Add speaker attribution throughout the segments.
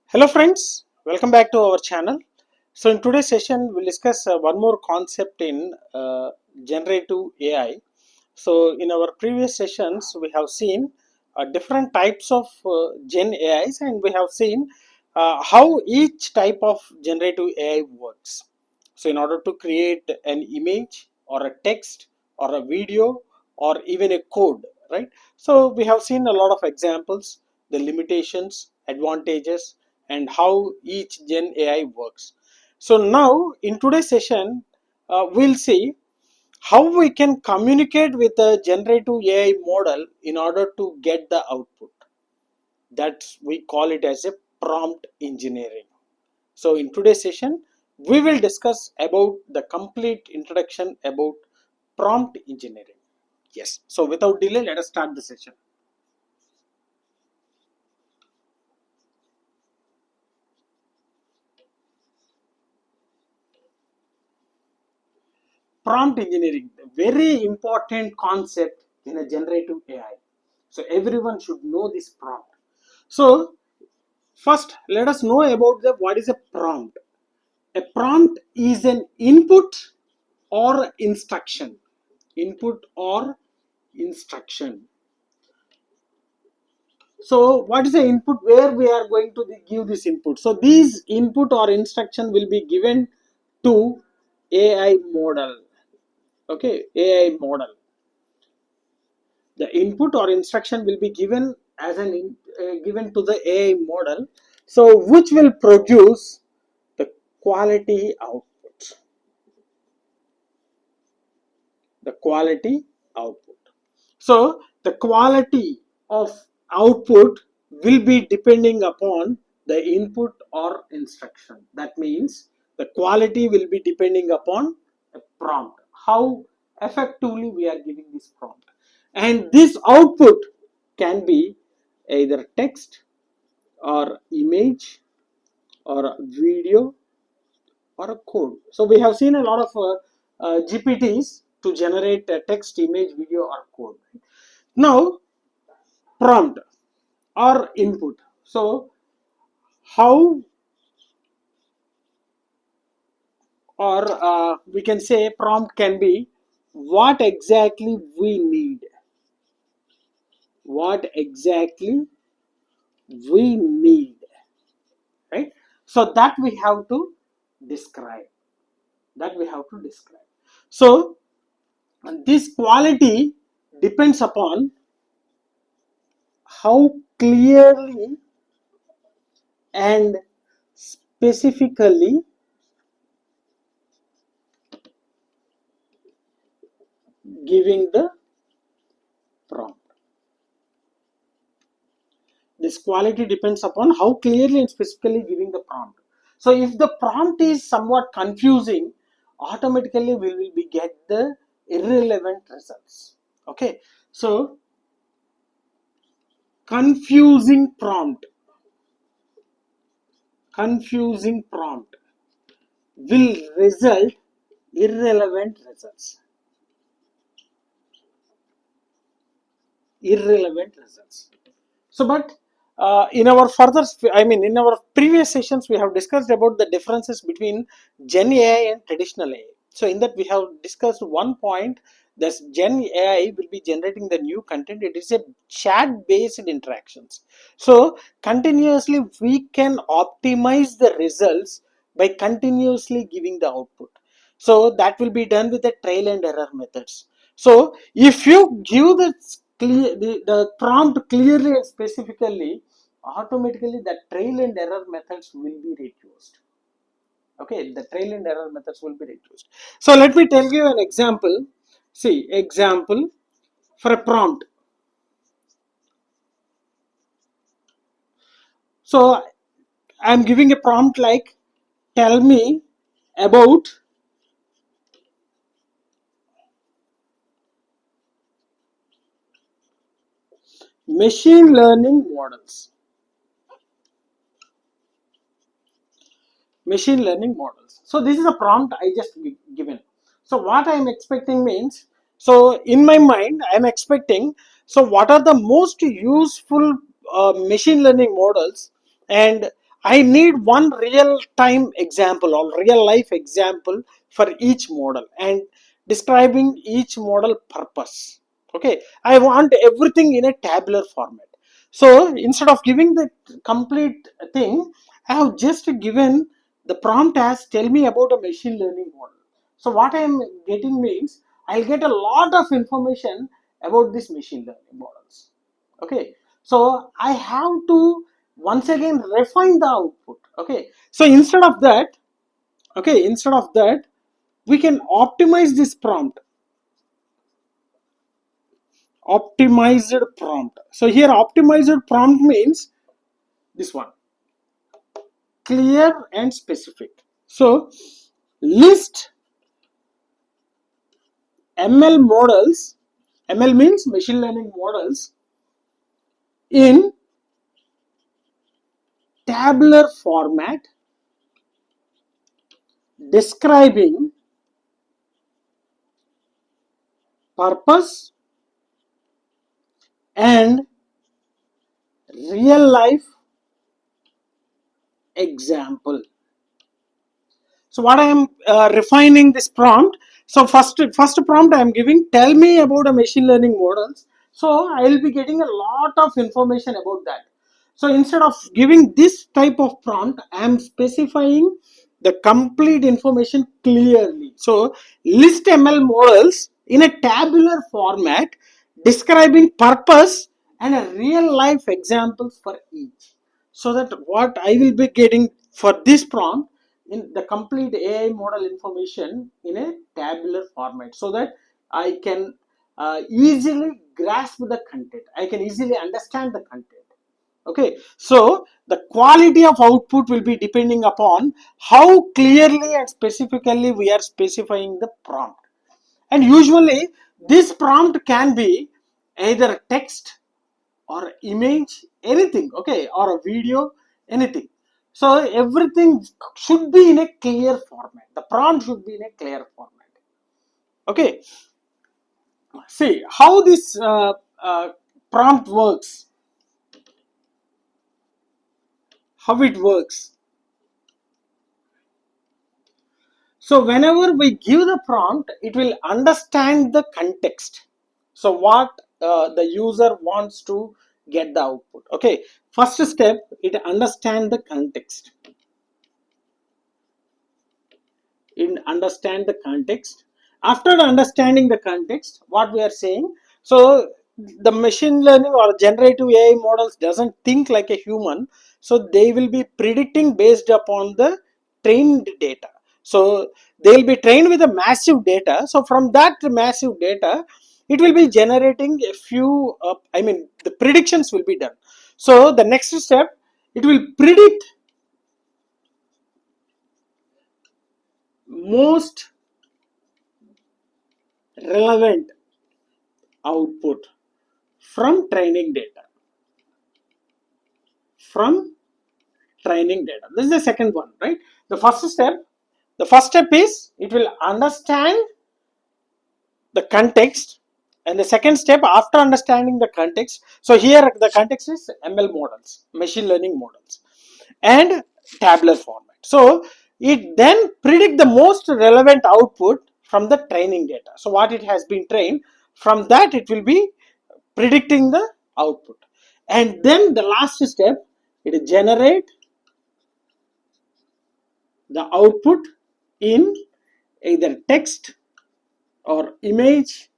Speaker 1: Hello friends, welcome back to our channel. So in today's session we'll discuss one more concept in generative AI. So in our previous sessions we have seen different types of Gen AIs, and we have seen how each type of generative AI works. So in order to create an image or a text or a video or even a code, right? So we have seen a lot of examples, the limitations, advantages, and how each Gen AI works. So now in today's session we'll see how we can communicate with a generative AI model in order to get the output. That's we call it as a prompt engineering. So in today's session we will discuss about the complete introduction about prompt engineering. Yes, so without delay, let us start the session. Prompt engineering, very important concept in a generative AI. So everyone should know this prompt. So first, let us know about what is a prompt. A prompt is an input or instruction. Input or instruction. So what is the input where we are going to give this input? So these input or instruction will be given to AI model. Okay, AI model. The input or instruction will be given as given to the AI model. So which will produce the quality output. The quality output. So the quality of output will be depending upon the input or instruction. That means the quality will be depending upon a prompt, how effectively we are giving this prompt. And this output can be either text or image or video or a code. So we have seen a lot of GPTs to generate text, image, video or code. Now prompt or input. So how, or we can say prompt can be what exactly we need. What exactly we need, right? So that we have to describe. That we have to describe. So this quality depends upon how clearly and specifically giving the prompt. This quality depends upon how clearly and specifically giving the prompt. So if the prompt is somewhat confusing, automatically we will be get the irrelevant results. Okay, so confusing prompt will result irrelevant results. So but in our further, in our previous sessions we have discussed about the differences between Gen AI and traditional AI. So in that we have discussed one point, that Gen AI will be generating the new content. It is a chat based interactions. So continuously we can optimize the results by continuously giving the output. So that will be done with the trial and error methods. So if you give the prompt clearly and specifically, automatically the trial and error methods will be reduced. Okay, the trial and error methods will be reduced. So let me tell you an example. See, example for a prompt. So I'm giving a prompt like, tell me about machine learning models. Machine learning models. So this is a prompt I just given. So what I am expecting means, so in my mind I am expecting, so what are the most useful machine learning models, and I need one real time example or real life example for each model and describing each model purpose. Okay, I want everything in a tabular format. So instead of giving the complete thing, I have just given the prompt as tell me about a machine learning model. So what I am getting means I'll get a lot of information about this machine learning models. Okay, so I have to once again refine the output. Okay, so instead of that we can optimize this prompt. Optimized prompt. So here optimized prompt means this one, clear and specific. So list ML models. ML means machine learning models in tabular format describing purpose and real life example. So what I am refining this prompt. So first prompt I am giving tell me about a machine learning models. So I will be getting a lot of information about that. So instead of giving this type of prompt, I am specifying the complete information clearly. So list ML models in a tabular format describing purpose and a real life examples for each. So that what I will be getting for this prompt in the complete AI model information in a tabular format, so that I can easily grasp the content. I can easily understand the content. Okay, so the quality of output will be depending upon how clearly and specifically we are specifying the prompt. And usually this prompt can be either text or image, anything, okay, or a video, anything. So everything should be in a clear format. The prompt should be in a clear format. Okay, see how this prompt works, how it works. So whenever we give the prompt, it will understand the context. So what the user wants to get the output. Okay, first step, it understand the context. In understand the context. After understanding the context, what we are saying, so the machine learning or generative AI models doesn't think like a human, so they will be predicting based upon the trained data. So they will be trained with a massive data. So from that massive data, it will be generating a few I mean the predictions will be done. So the next step, it will predict most relevant output from training data. From training data, this is the second one, right? The first step is it will understand the context, and the second step after understanding the context, so here the context is ML models, machine learning models, and tabular format. So it then predict the most relevant output from the training data. So what it has been trained, from that it will be predicting the output. And then the last step, it generate the output in either text or image,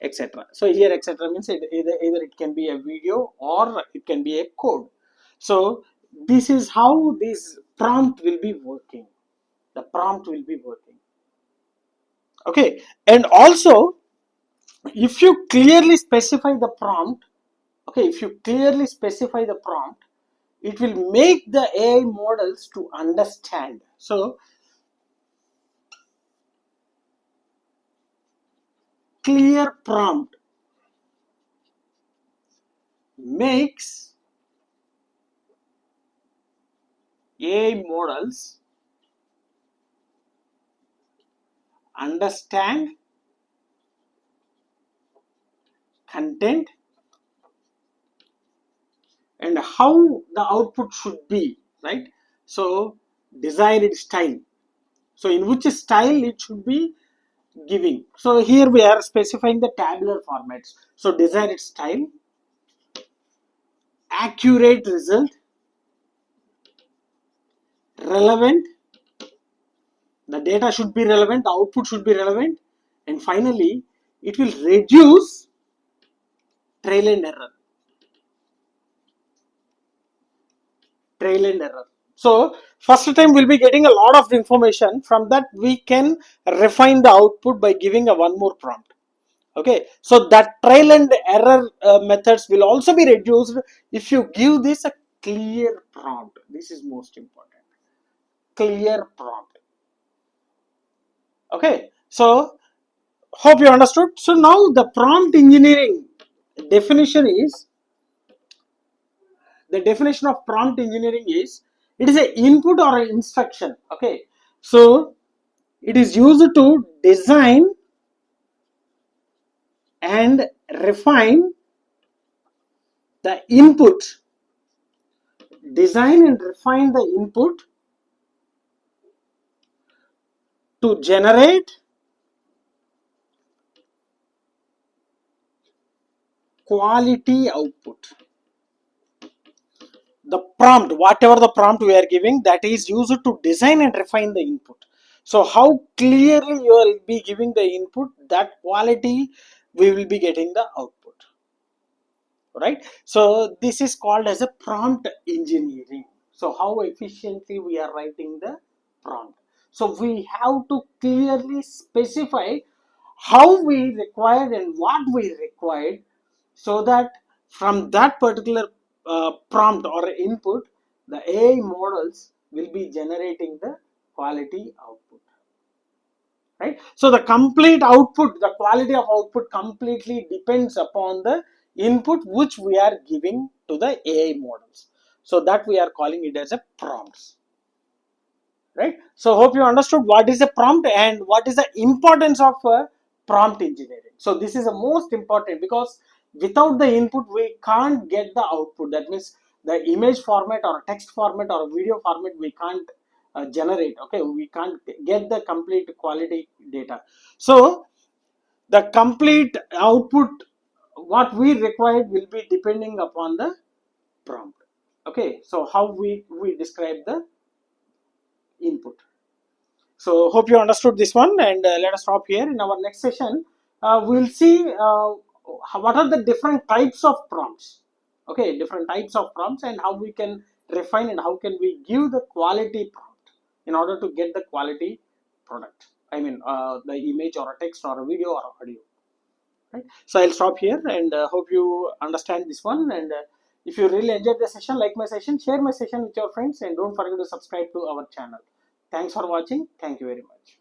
Speaker 1: etc. So here etc means either it can be a video or it can be a code. So this is how this prompt will be working. The prompt will be working. Okay, and also if you clearly specify the prompt, okay, if you clearly specify the prompt, it will make the AI models to understand. So clear prompt makes AI models understand content and how the output should be. right? So desired style. So in which style it should be giving. So here we are specifying the tabular formats. So desired style, accurate result, relevant, the data should be relevant, the output should be relevant, and finally it will reduce trail and error. Trail and error. So first time we'll be getting a lot of information. From that we can refine the output by giving a one more prompt. Okay, so that trail and error methods will also be reduced if you give this a clear prompt. This is most important. Clear prompt. Okay, so hope you understood. So now the prompt engineering definition is, the definition of prompt engineering is, it is an input or an instruction. Okay, so it is used to design and refine the input, design and refine the input to generate quality output. The prompt, whatever the prompt we are giving, that is used to design and refine the input. So how clearly you will be giving the input, that quality we will be getting the output, right? So this is called as a prompt engineering. So how efficiently we are writing the prompt. So we have to clearly specify how we required and what we required, so that from that particular prompt or input, the AI models will be generating the quality output, right? So the complete output, the quality of output completely depends upon the input which we are giving to the AI models. So that we are calling it as a prompts, right? So hope you understood what is a prompt and what is the importance of prompt engineering. So this is the most important, because without the input we can't get the output. That means the image format or text format or video format we can't generate. Okay, we can't get the complete quality data. So the complete output what we require will be depending upon the prompt. Okay, so how we describe the input. So hope you understood this one, and let us stop here. In our next session, we'll see what are the different types of prompts. Okay, different types of prompts, and how we can refine and how can we give the quality prompt in order to get the quality product. I mean, the image or a text or a video or audio. Right. So I'll stop here, and hope you understand this one. And if you really enjoyed the session, like my session, share my session with your friends, and don't forget to subscribe to our channel. Thanks for watching. Thank you very much.